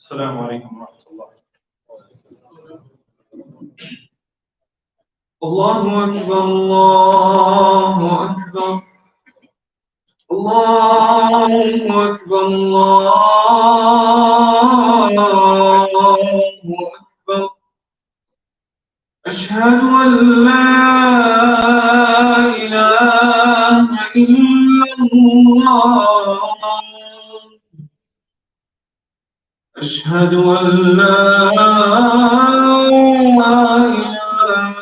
السلام عليكم ورحمة الله. الله أكبر الله أكبر الله أكبر الله أكبر أشهد أن لا إله إلا الله أشهد أن لا إله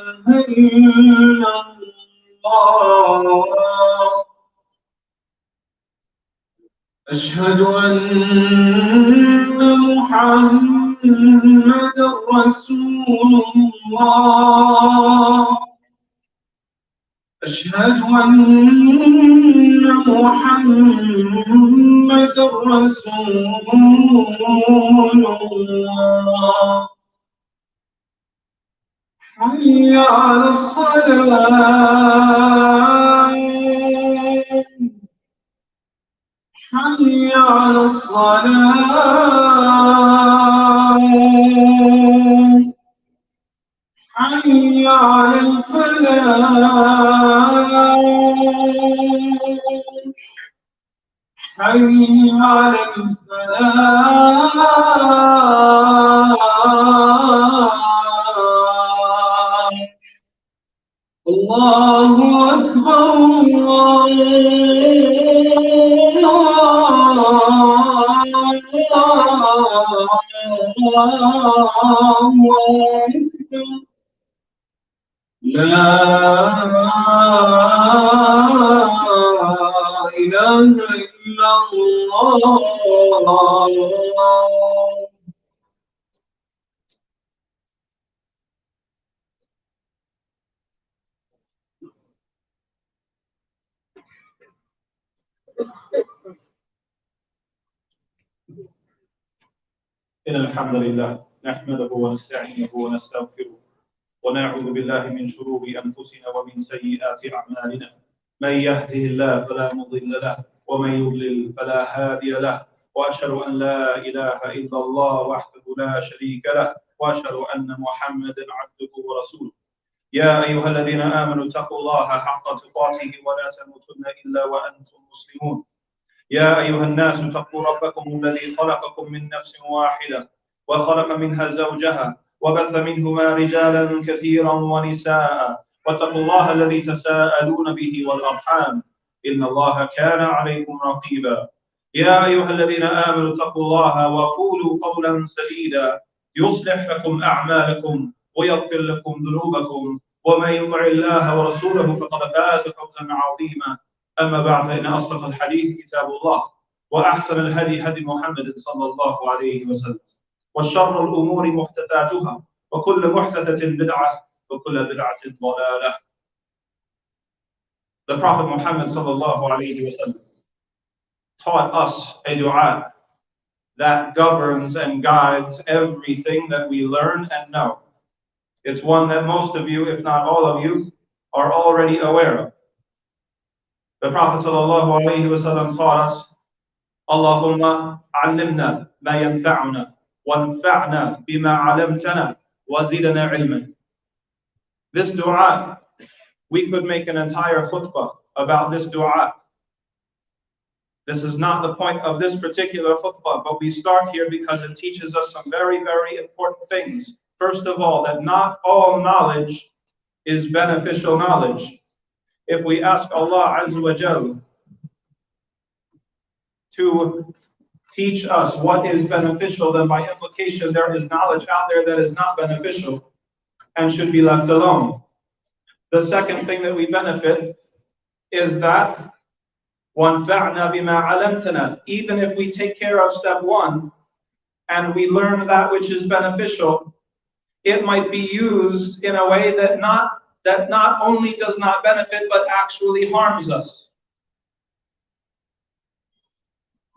إلا الله أشهد أن محمدا رسول الله أشهد أن محمدا رسول الله حي على الصلاة حي على الصلاة حي على الفلاح حي على الفلاح الله أكبر الله أكبر لا إله إلا الله إن الحمد لله نحمده ونستعينه ونستغفره ونعوذ بالله من شرور أنفسنا ومن سيئات أعمالنا من يهده الله فلا مضل له ومن يضلل فلا هادي له وأشهد أن لا إله إلا الله وحده لا شريك له وأشهد أن محمدا عبده ورسوله يا أيها الذين آمنوا اتقوا الله حق تقاته ولا تموتن إلا وأنتم مسلمون يا أيها الناس اتقوا ربكم الذي خلقكم من نفس واحدة وخلق منها زوجها وبث منهما رجالا كثيرا ونساء واتقوا الله الذي تساءلون به والأرحام إن الله كان عليكم رقيبا يا أيها الذين آمنوا اتقوا الله وقولوا قولا سديدا يصلح لكم أعمالكم ويغفر لكم ذنوبكم ومن يطع الله ورسوله فقد فاز فوزا عظيما أما بعد فإن أصدق الحديث كتاب الله وأحسن الهدي هدي محمد صلى الله عليه وسلم وشر الأمور محدثاتها وكل محدثة بدعة وكل بدعة ضلالة. The Prophet Muhammad sallallahu alayhi wa sallam taught us a dua that governs and guides everything that we learn and know. It's one that most of you, if not all of you, are already aware of. The Prophet sallallahu alayhi wa sallam taught us, Allahumma allimna ma yanfa'una wanfa'na bima alamtana wa zidna ilman. This dua, we could make an entire khutbah about this dua. This is not the point of this particular khutbah, but we start here because it teaches us some very, very important things. First of all, that not all knowledge is beneficial knowledge. If we ask Allah Azza wa Jal to teach us what is beneficial, then by implication there is knowledge out there that is not beneficial and should be left alone. The second thing that we benefit is that وَانْفَعْنَا بِمَا عَلَمْتَنَا. Even if we take care of step one and we learn that which is beneficial, it might be used in a way that not only does not benefit but actually harms us.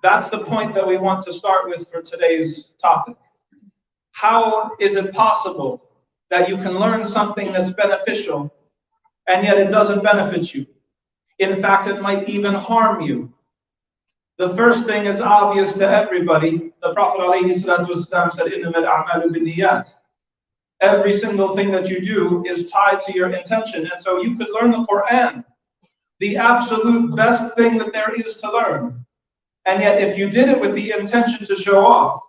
That's the point that we want to start with for today's topic. How is it possible that you can learn something that's beneficial and yet it doesn't benefit you? In fact, it might even harm you. The first thing is obvious to everybody. The Prophet ﷺ said, إِنَّمَا الْأَعْمَالُ بِالنِّيَّاتِ. Every single thing that you do is tied to your intention. And so you could learn the Quran, the absolute best thing that there is to learn. And yet if you did it with the intention to show off,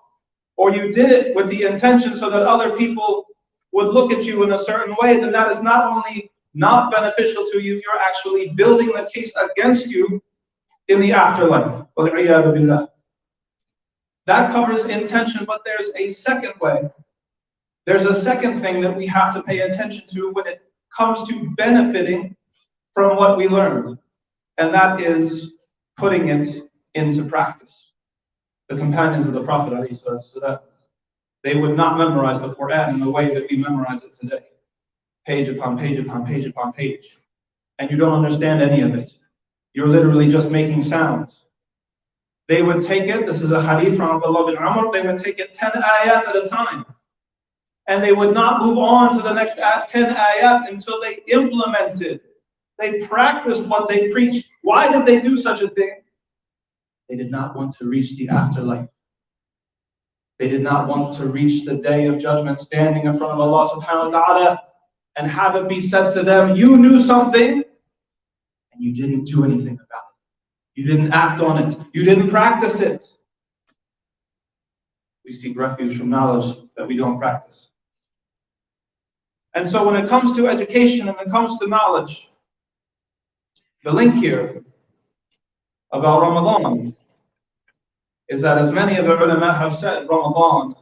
or you did it with the intention so that other people would look at you in a certain way, then that is not only not beneficial to you, you're actually building the case against you in the afterlife. That covers intention, but there's a second way. There's a second thing that we have to pay attention to when it comes to benefiting from what we learn, and that is putting it into practice. The companions of the Prophet, they would not memorize the Quran in the way that we memorize it today. Page upon page upon page upon page. And you don't understand any of it. You're literally just making sounds. They would take it, this is a hadith from Abdullah bin Amr, they would take it 10 ayat at a time. And they would not move on to the next 10 ayat until they implemented. They practiced what they preached. Why did they do such a thing? They did not want to reach the afterlife. They did not want to reach the day of judgment, standing in front of Allah subhanahu wa ta'ala and have it be said to them, you knew something and you didn't do anything about it. You didn't act on it. You didn't practice it. We seek refuge from knowledge that we don't practice. And so when it comes to education and it comes to knowledge, the link here about Ramadan is that, as many of the ulama have said, Ramadan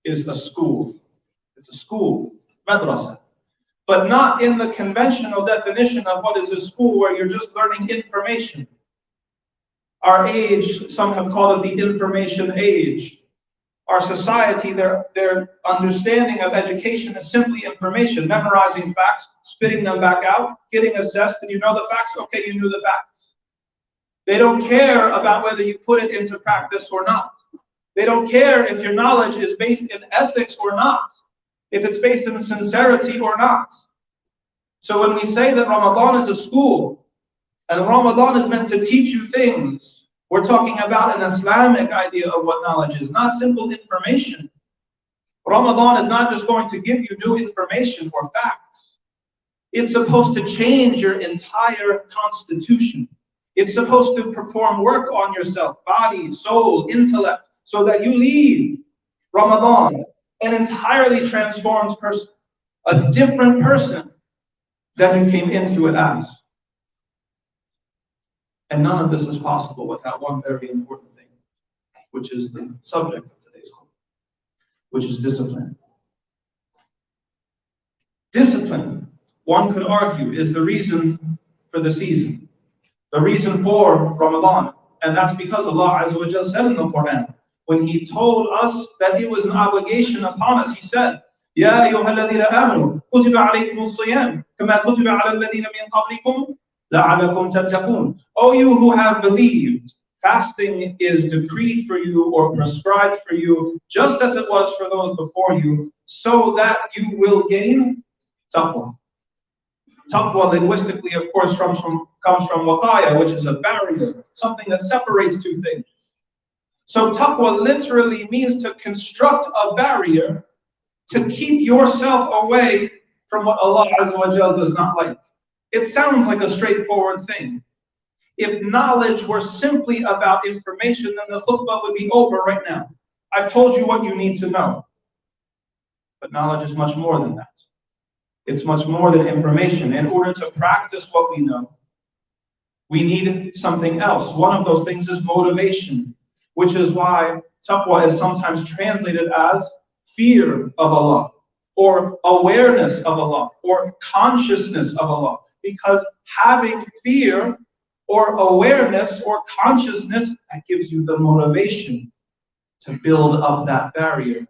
is a school. It's a school, madrasa. But not in the conventional definition of what is a school where you're just learning information. Our age, some have called it the information age. Our society, their understanding of education is simply information, memorizing facts, spitting them back out, getting assessed, and you know the facts, okay, you knew the facts. They don't care about whether you put it into practice or not. They don't care if your knowledge is based in ethics or not, if it's based in sincerity or not. So when we say that Ramadan is a school, and Ramadan is meant to teach you things, we're talking about an Islamic idea of what knowledge is, not simple information. Ramadan is not just going to give you new information or facts. It's supposed to change your entire constitution. It's supposed to perform work on yourself, body, soul, intellect, so that you leave Ramadan an entirely transformed person, a different person than you came into it as. And none of this is possible without one very important thing, which is the subject of today's call, which is discipline. Discipline, one could argue, is the reason for the season, the reason for Ramadan. And that's because Allah Azza wa Jalla said in the Quran, when He told us that it was an obligation upon us, He said, يَا أَيُّهَا الَّذِينَ آمَنُوا كُتِبَ عَلَيْكُمُ الصِّيَامُ كَمَا كُتِبَ عَلَى الَّذِينَ مِنْ قَبْلِكُمْ لَعَلَّكُمْ تَتَّقُونَ. O you who have believed, fasting is decreed for you or prescribed for you, just as it was for those before you, so that you will gain taqwa. Taqwa linguistically, of course, comes from waqaya, which is a barrier, something that separates two things. So taqwa literally means to construct a barrier to keep yourself away from what Allah Azza wa Jalla does not like. It sounds like a straightforward thing. If knowledge were simply about information, then the khutbah would be over right now. I've told you what you need to know. But knowledge is much more than that. It's much more than information. In order to practice what we know, we need something else. One of those things is motivation, which is why taqwa is sometimes translated as fear of Allah, or awareness of Allah, or consciousness of Allah. Because having fear or awareness or consciousness, that gives you the motivation to build up that barrier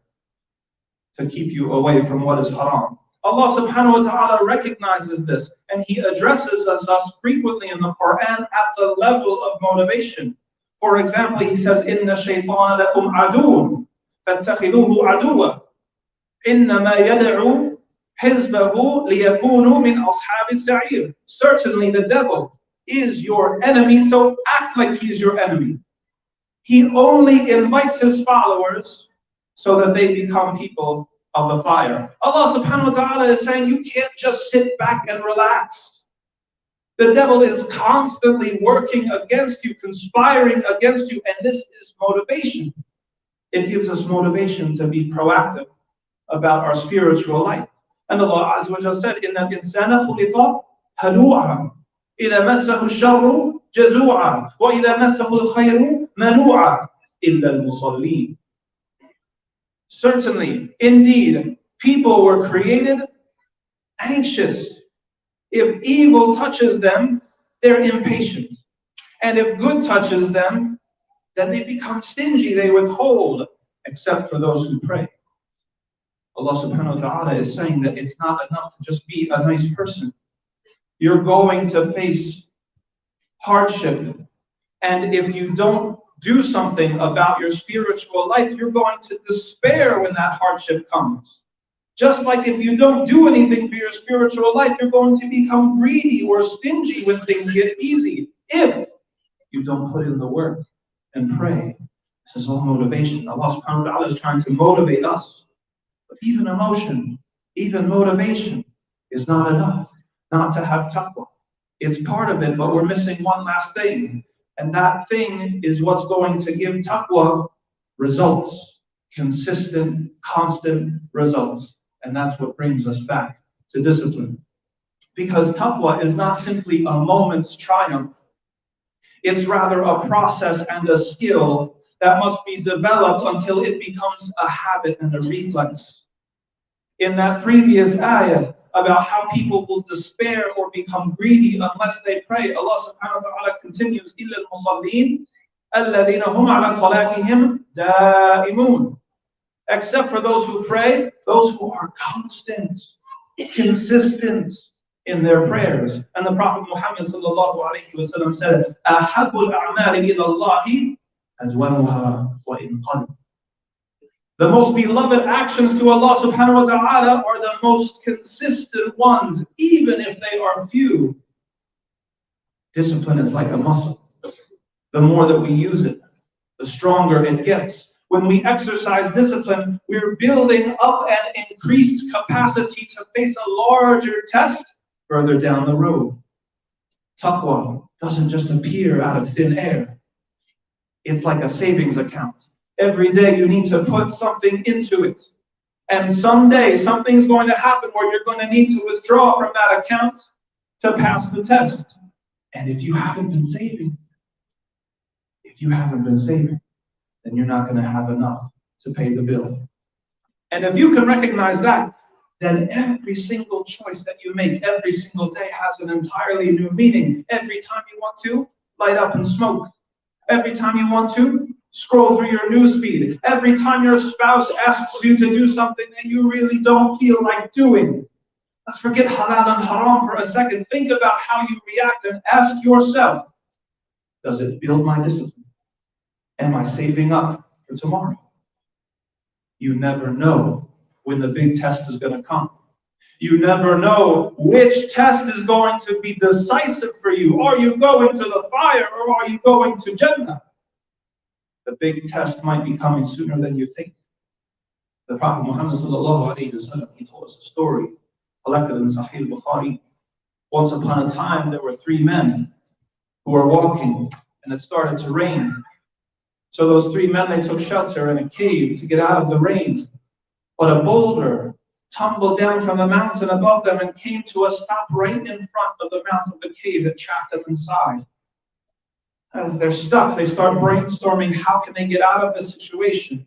to keep you away from what is haram. Allah subhanahu wa ta'ala recognizes this, and He addresses us frequently in the Quran at the level of motivation. For example, He says, إِنَّ الشَّيْطَانَ لَكُمْ عَدُوٌ فَاتَّخِذُوهُ عَدُوًّا إِنَّمَا يَدْعُو حِزْبَهُ لِيَكُونُوا مِنْ أَصْحَابِ السَّعِيرِ. Certainly the devil is your enemy, so act like he's your enemy. He only invites his followers so that they become people of the fire. Allah subhanahu wa ta'ala is saying you can't just sit back and relax. The devil is constantly working against you, conspiring against you, and this is motivation. It gives us motivation to be proactive about our spiritual life. And Allah Azza wa Jalla said, إِنَّ الْإِنسَانَ خُلِقَ هَلُوعًا إِذَا مَسَّهُ الشَّرُّ جَزُوعًا وَإِذَا مَسَّهُ الْخَيْرُ مَنُوعًا إِلَّا الْمُصَلِّينَ. Certainly, indeed, people were created anxious. If evil touches them, they're impatient. And if good touches them, then they become stingy, they withhold, except for those who pray. Allah subhanahu wa ta'ala is saying that it's not enough to just be a nice person. You're going to face hardship. And if you don't do something about your spiritual life, you're going to despair when that hardship comes. Just like if you don't do anything for your spiritual life, you're going to become greedy or stingy when things get easy. If you don't put in the work and pray. This is all motivation. Allah subhanahu wa ta'ala is trying to motivate us. But even emotion, even motivation is not enough not to have taqwa. It's part of it, but we're missing one last thing. And that thing is what's going to give taqwa results. Consistent, constant results. And that's what brings us back to discipline. Because taqwa is not simply a moment's triumph. It's rather a process and a skill that must be developed until it becomes a habit and a reflex. In that previous ayah about how people will despair or become greedy unless they pray, Allah subhanahu wa ta'ala continues, إِلَّا الْمُصَلِّينَ الَّذِينَ هُمْ عَلَى صَلَاتِهِمْ دَائِمُونَ. Except for those who pray, those who are constant, consistent in their prayers. And the Prophet Muhammad sallallahu alayhi wa sallam said, أَحَبُّ الْأَعْمَالِ إِلَى اللَّهِ أَدْوَمُهَا وَإِنْ قَلَّ. The most beloved actions to Allah subhanahu wa ta'ala are the most consistent ones, even if they are few. Discipline is like a muscle. The more that we use it, the stronger it gets. When we exercise discipline, we're building up an increased capacity to face a larger test further down the road. Taqwa doesn't just appear out of thin air. It's like a savings account. Every day you need to put something into it. And someday something's going to happen where you're going to need to withdraw from that account to pass the test. And if you haven't been saving, then you're not going to have enough to pay the bill. And if you can recognize that, then every single choice that you make every single day has an entirely new meaning. Every time you want to light up and smoke. Every time you want to scroll through your newsfeed. Every time your spouse asks you to do something that you really don't feel like doing. Let's forget halal and haram for a second. Think about how you react and ask yourself, does it build my discipline? Am I saving up for tomorrow? You never know when the big test is going to come. You never know which test is going to be decisive for you. Are you going to the fire or are you going to Jannah? The big test might be coming sooner than you think. The Prophet Muhammad sallallahu alayhi wa sallam, he told us a story collected in Sahih Bukhari. Once upon a time, there were three men who were walking and it started to rain. So those three men, they took shelter in a cave to get out of the rain. But a boulder tumbled down from the mountain above them and came to a stop right in front of the mouth of the cave that trapped them inside. As they're stuck, they start brainstorming how can they get out of this situation.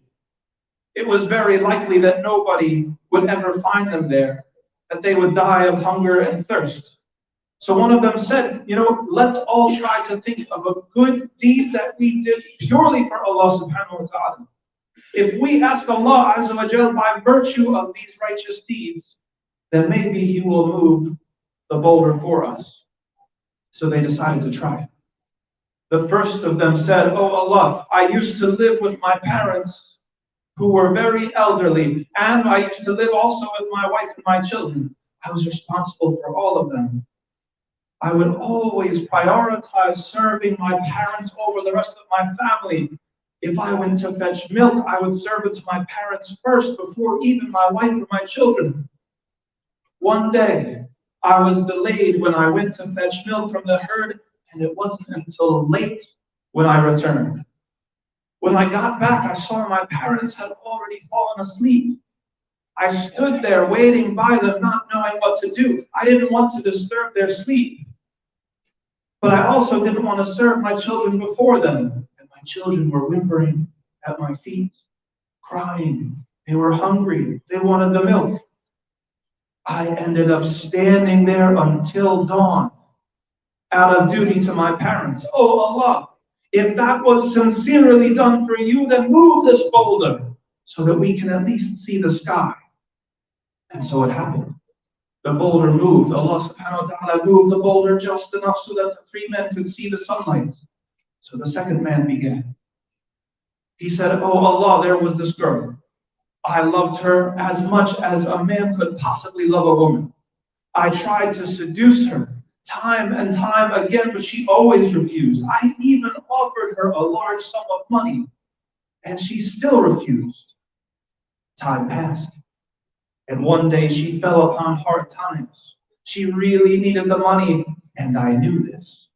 It was very likely that nobody would ever find them there, that they would die of hunger and thirst. So one of them said, let's all try to think of a good deed that we did purely for Allah subhanahu wa ta'ala. If we ask Allah Azza wa Jal by virtue of these righteous deeds, then maybe He will move the boulder for us. So they decided to try. The first of them said, "Oh Allah, I used to live with my parents who were very elderly, and I used to live also with my wife and my children. I was responsible for all of them. I would always prioritize serving my parents over the rest of my family. If I went to fetch milk, I would serve it to my parents first before even my wife or my children. One day, I was delayed when I went to fetch milk from the herd, and it wasn't until late when I returned. When I got back, I saw my parents had already fallen asleep. I stood there waiting by them, not knowing what to do. I didn't want to disturb their sleep, but I also didn't want to serve my children before them. And my children were whimpering at my feet, crying. They were hungry. They wanted the milk. I ended up standing there until dawn, out of duty to my parents. Oh Allah, if that was sincerely done for you, then move this boulder so that we can at least see the sky. And so it happened. The boulder moved. Allah subhanahu wa ta'ala moved the boulder just enough so that the three men could see the sunlight. So the second man began. He said, oh Allah, there was this girl. I loved her as much as a man could possibly love a woman. I tried to seduce her time and time again, but she always refused. I even offered her a large sum of money, and she still refused. Time passed, and one day she fell upon hard times. She really needed the money, and I knew this.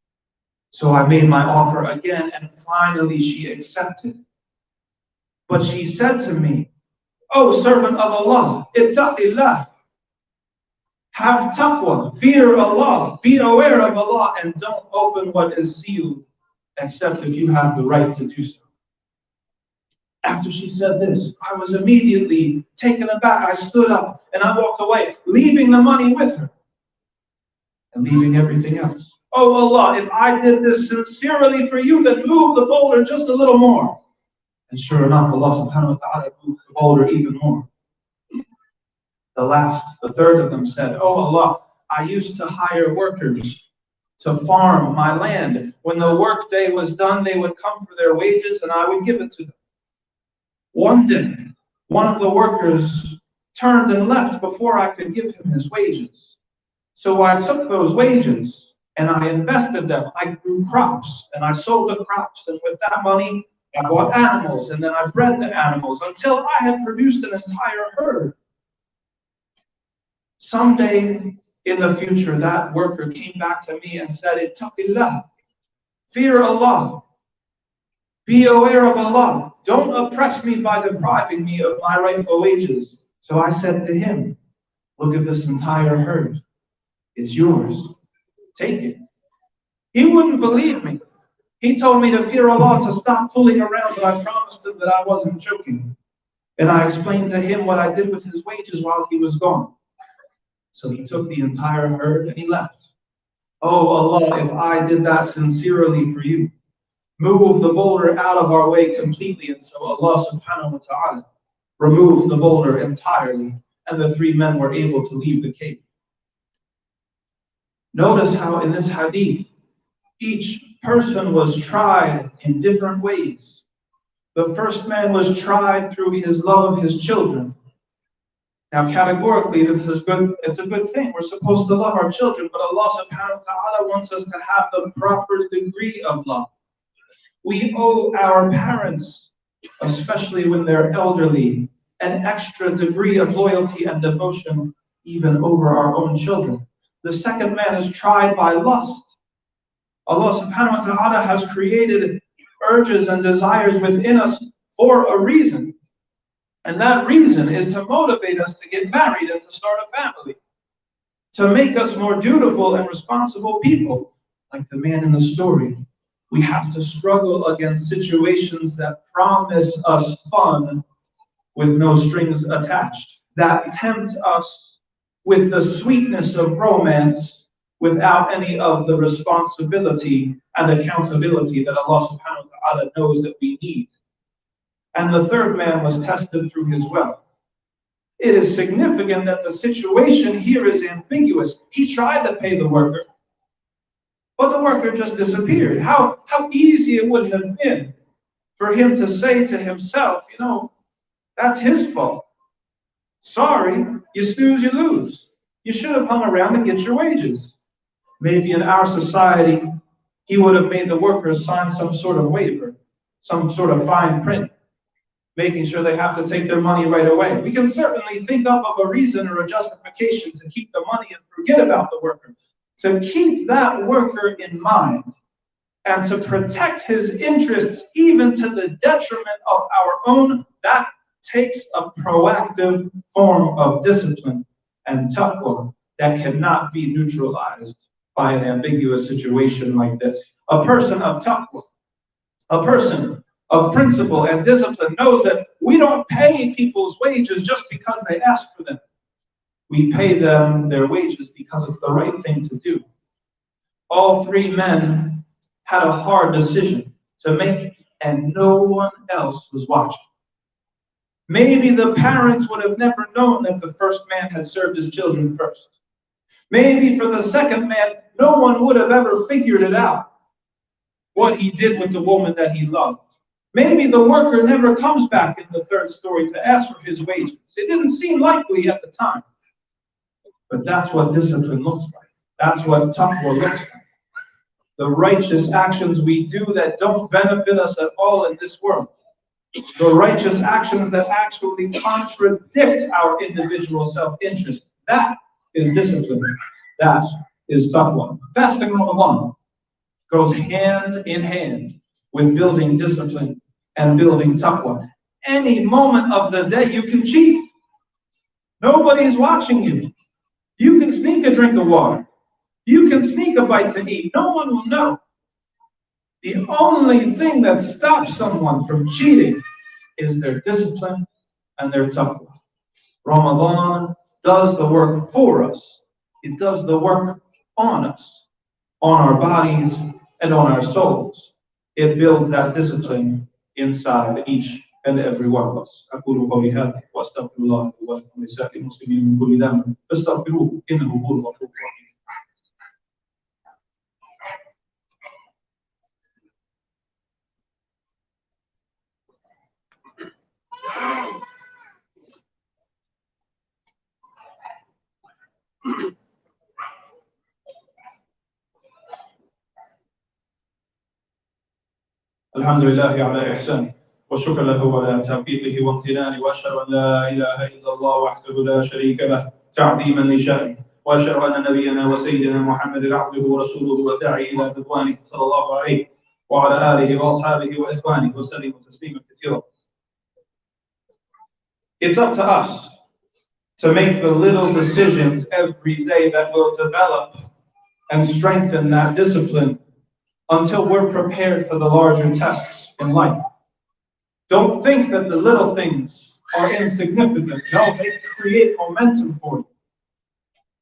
So I made my offer again, and finally she accepted. But she said to me, oh, servant of Allah, ittaqillah. Have taqwa, fear Allah, be aware of Allah, and don't open what is sealed, except if you have the right to do so. After she said this, I was immediately taken aback. I stood up and I walked away, leaving the money with her and leaving everything else. Oh Allah, if I did this sincerely for you, then move the boulder just a little more. And sure enough, Allah subhanahu wa ta'ala moved the boulder even more. The third of them said, oh Allah, I used to hire workers to farm my land. When the work day was done, they would come for their wages and I would give it to them. One day, one of the workers turned and left before I could give him his wages. So I took those wages and I invested them. I grew crops and I sold the crops, and with that money, I bought animals, and then I bred the animals until I had produced an entire herd. Someday in the future, that worker came back to me and said, ittaqillah, fear Allah, be aware of Allah, don't oppress me by depriving me of my rightful wages. So I said to him, look at this entire herd, it's yours, take it. He wouldn't believe me. He told me to fear Allah, to stop fooling around, but I promised him that I wasn't joking. And I explained to him what I did with his wages while he was gone. So he took the entire herd and he left. Oh Allah, if I did that sincerely for you, move the boulder out of our way completely. And so Allah subhanahu wa ta'ala removed the boulder entirely, and the three men were able to leave the cave. Notice how in this hadith, each person was tried in different ways. The first man was tried through his love of his children. Now, categorically, this is good. It's a good thing. We're supposed to love our children, but Allah subhanahu wa ta'ala wants us to have the proper degree of love. We owe our parents, especially when they're elderly, an extra degree of loyalty and devotion, even over our own children. The second man is tried by lust. Allah subhanahu wa ta'ala has created urges and desires within us for a reason. And that reason is to motivate us to get married and to start a family, to make us more dutiful and responsible people. Like the man in the story, we have to struggle against situations that promise us fun with no strings attached, that tempt us with the sweetness of romance without any of the responsibility and accountability that Allah subhanahu wa ta'ala knows that we need. And the third man was tested through his wealth. It is significant that the situation here is ambiguous. He tried to pay the worker, but the worker just disappeared. How easy it would have been for him to say to himself, you know, that's his fault. Sorry, you snooze, you lose. You should have hung around and get your wages. Maybe in our society, he would have made the workers sign some sort of waiver. some sort of fine print, making sure they have to take their money right away. We can certainly think up of a reason or a justification to keep the money and forget about the worker. To keep that worker in mind and to protect his interests even to the detriment of our own, that takes a proactive form of discipline and taqwa that cannot be neutralized by an ambiguous situation like this. A person of taqwa, a person of principle and discipline knows that we don't pay people's wages just because they ask for them. We pay them their wages because it's the right thing to do. All three men had a hard decision to make, and no one else was watching. Maybe the parents would have never known that the first man had served his children first. Maybe for the second man, no one would have ever figured it out, what he did with the woman that he loved. Maybe the worker never comes back in the third story to ask for his wages. It didn't seem likely at the time. But that's what discipline looks like. That's what taqwa looks like. The righteous actions we do that don't benefit us at all in this world. The righteous actions that actually contradict our individual self-interest. That is discipline. That is taqwa. Fasting Ramadan goes hand in hand with building discipline and building taqwa. Any moment of the day you can cheat. Nobody's watching you. You can sneak a drink of water. You can sneak a bite to eat. No one will know. The only thing that stops someone from cheating is their discipline and their taqwa. Ramadan does the work for us. It does the work on us, on our bodies and on our souls. It builds that discipline inside each and every one of us. أقول قولي هذا وأستغفر الله ولكم ولسائر المسلمين من كل ذنب فاستغفروه إنه هو الغفور الرحيم. الحمد لله على إحسانه والشكر له على توفيقه وامتنانه وأشهد أن لا إله إلا الله وحده لا شريك له تعظيما لشأنه وأشهد أن نبينا وسيدنا محمد عبده ورسوله والداعي إلى رضوانه صلى الله عليه وعلى آله وأصحابه وإخوانه وسلم تسليما كثيرا. It's up to us to make the little decisions every day that will develop and strengthen that discipline until we're prepared for the larger tests in life. Don't think that the little things are insignificant. No, they create momentum for you.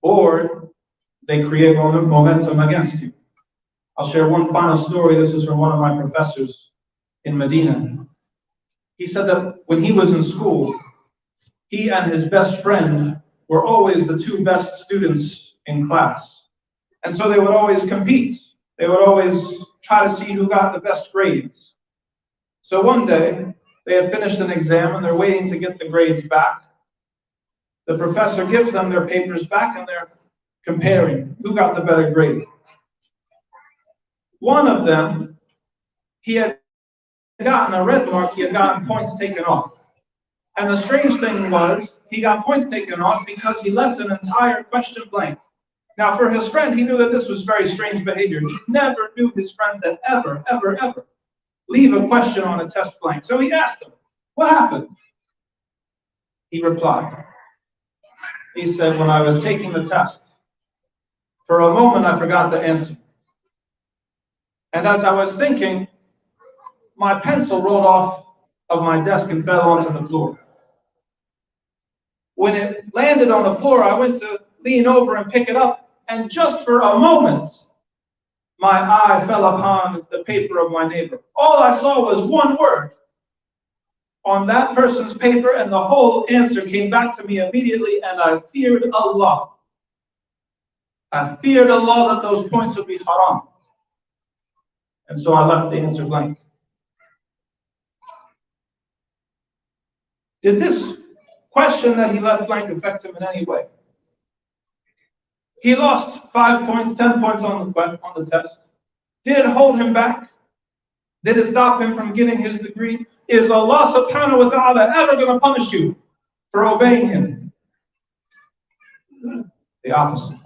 Or they create momentum against you. I'll share one final story. This is from one of my professors in Medina. He said that when he was in school, he and his best friend were always the two best students in class. And so they would always compete. They would always try to see who got the best grades. So one day, they had finished an exam and they're waiting to get the grades back. The professor gives them their papers back and they're comparing who got the better grade. One of them, he had gotten a red mark, he had gotten points taken off. And the strange thing was, he got points taken off because he left an entire question blank. Now, for his friend, he knew that this was very strange behavior. He never knew his friends had ever leave a question on a test blank. So he asked him, what happened? He replied. He said, when I was taking the test, for a moment I forgot the answer. And as I was thinking, my pencil rolled off of my desk and fell onto the floor. When it landed on the floor, I went to lean over and pick it up. And just for a moment, my eye fell upon the paper of my neighbor. All I saw was one word on that person's paper, and the whole answer came back to me immediately, and I feared Allah. I feared Allah that those points would be haram. And so I left the answer blank. Did this question that he left blank affect him in any way? He lost 5 points, 10 points on the test. Did it hold him back? Did it stop him from getting his degree? Is Allah subhanahu wa ta'ala ever going to punish you for obeying him? The opposite.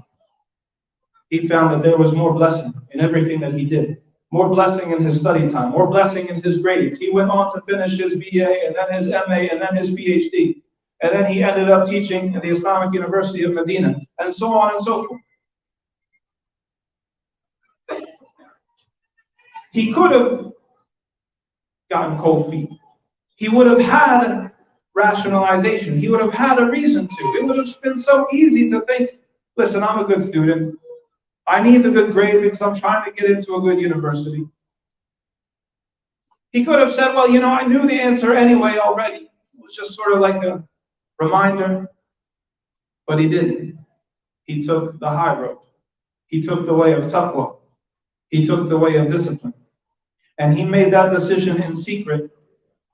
He found that there was more blessing in everything that he did. More blessing in his study time, more blessing in his grades. He went on to finish his BA and then his MA and then his PhD. And then he ended up teaching at the Islamic University of Medina, and so on and so forth. He could have gotten cold feet. He would have had rationalization. He would have had a reason to. It would have been so easy to think, listen, I'm a good student. I need the good grade because I'm trying to get into a good university. He could have said, well, I knew the answer anyway already. It was just sort of like a reminder. But he didn't. He took the high road. He took the way of taqwa. He took the way of discipline. And he made that decision in secret.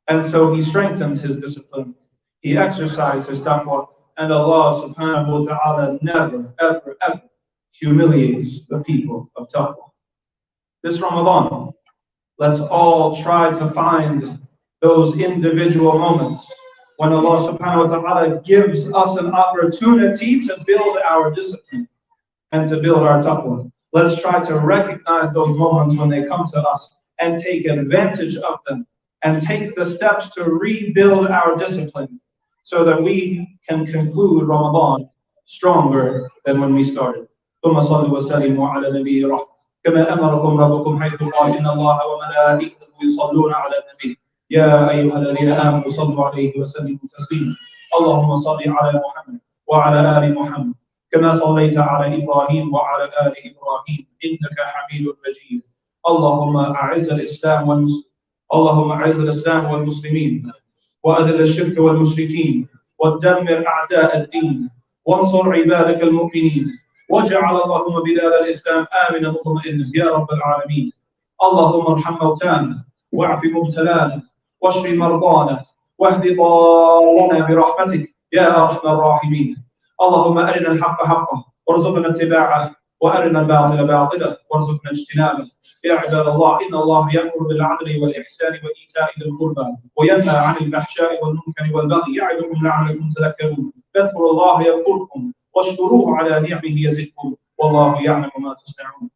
And so he strengthened his discipline. He exercised his taqwa. And Allah subhanahu wa ta'ala never, ever, ever humiliates the people of taqwa. This Ramadan, let's all try to find those individual moments when Allah subhanahu wa ta'ala gives us an opportunity to build our discipline and to build our taqwa. Let's try to recognize those moments when they come to us and take advantage of them and take the steps to rebuild our discipline so that we can conclude Ramadan stronger than when we started. ثم صلوا وسلموا على نبي رحمة كما أمركم ربكم حيث قال إن الله وملائكته يصلون على النبي يا أيها الذين آمنوا صلوا عليه وسلموا تسليما اللهم صل على محمد وعلى آل محمد كما صليت على إبراهيم وعلى آل إبراهيم إنك حميد مجيد اللهم أعز الإسلام والمسلمين اللهم أعز الإسلام والمسلمين وأذل الشرك والمشركين ودمر أعداء الدين وانصر عبادك المؤمنين واجعل اللهم بلاد الإسلام آمنا مطمئنا يا رب العالمين اللهم ارحم موتانا واعف مبتلانا واشف مرضانا واهد ضالنا برحمتك يا أرحم الراحمين اللهم أرنا الحق حقا وارزقنا اتباعه وأرنا الباطل باطلا وارزقنا اجتنابه يا عباد الله إن الله يأمر بالعدل والإحسان وإيتاء ذي القربى وينهى عن الفحشاء والمنكر والبغي يعظكم لعلكم تذكرون فاذكروا الله يذكركم واشكروه على نعمه يزدكم والله يعلم ما تصنعون